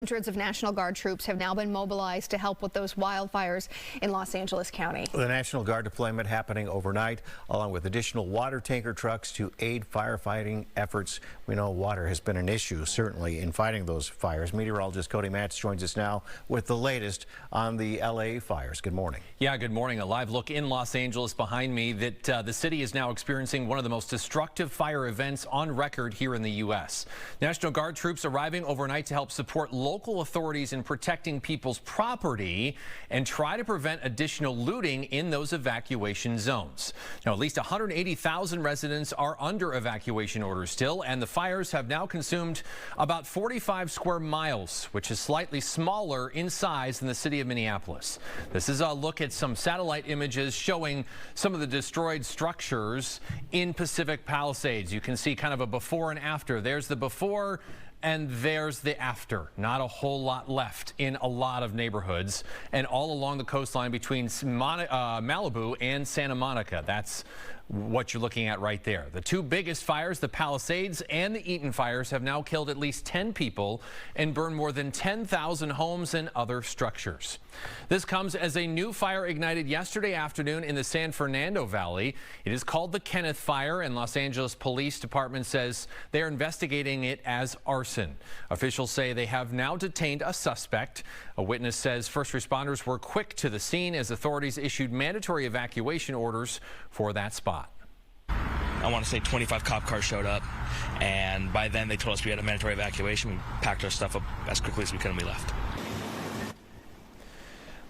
Hundreds of National Guard troops have now been mobilized to help with those wildfires in Los Angeles County. The National Guard deployment happening overnight, along with additional water tanker trucks to aid firefighting efforts. We know water has been an issue, certainly, in fighting those fires. Meteorologist Cody Matz joins us now with the latest on the LA fires. Good morning. Yeah, good morning. A live look in Los Angeles behind me that the city is now experiencing one of the most destructive fire events on record here in the U.S. National Guard troops arriving overnight to help support local authorities in protecting people's property and try to prevent additional looting in those evacuation zones. Now, at least 180,000 residents are under evacuation orders still, and the fires have now consumed about 45 square miles, which is slightly smaller in size than the city of Minneapolis. This is a look at some satellite images showing some of the destroyed structures in Pacific Palisades. You can see kind of a before and after. There's the before, and there's the after. Not a whole lot left in a lot of neighborhoods and all along the coastline between Malibu and Santa Monica. That's what you're looking at right there. The two biggest fires, the Palisades and the Eaton fires, have now killed at least 10 people and burned more than 10,000 homes and other structures. This comes as a new fire ignited yesterday afternoon in the San Fernando Valley. It is called the Kenneth Fire, and Los Angeles Police Department says they are investigating it as arson. Officials say they have now detained a suspect. A witness says first responders were quick to the scene as authorities issued mandatory evacuation orders for that spot. I want to say 25 cop cars showed up, and by then they told us we had a mandatory evacuation. We packed our stuff up as quickly as we could and we left.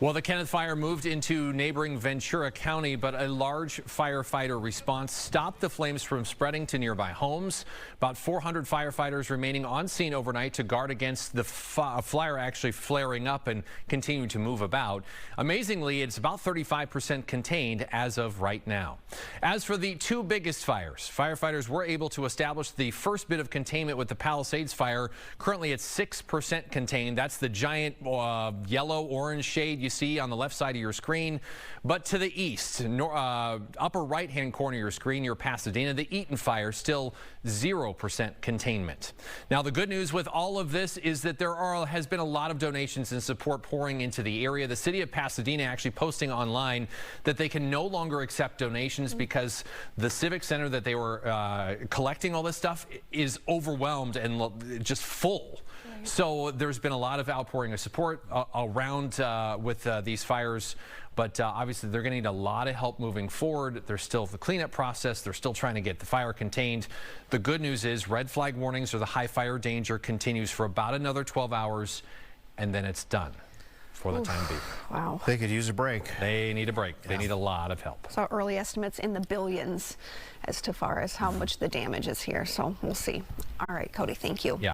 Well, the Kenneth Fire moved into neighboring Ventura County, but a large firefighter response stopped the flames from spreading to nearby homes. About 400 firefighters remaining on scene overnight to guard against the fire actually flaring up and continuing to move about. Amazingly, it's about 35% contained as of right now. As for the two biggest fires, firefighters were able to establish the first bit of containment with the Palisades fire, currently at 6% contained. That's the giant yellow-orange shade you see on the left side of your screen. But to the east, upper right-hand corner of your screen, near Pasadena, the Eaton fire still 0% containment. Now, the good news with all of this is that there has been a lot of donations and support pouring into the area. The city of Pasadena actually posting online that they can no longer accept donations because the civic center that they were collecting all this stuff is overwhelmed and just full. So there's been a lot of outpouring of support around with these fires, but obviously they're going to need a lot of help moving forward. There's still the cleanup process. They're still trying to get the fire contained. The good news is red flag warnings or the high fire danger continues for about another 12 hours, and then it's done for the time being. Wow. They could use a break. They need a break. Yeah. They need a lot of help. So early estimates in the billions as far as how much the damage is here. So we'll see. All right, Cody, thank you. Yeah.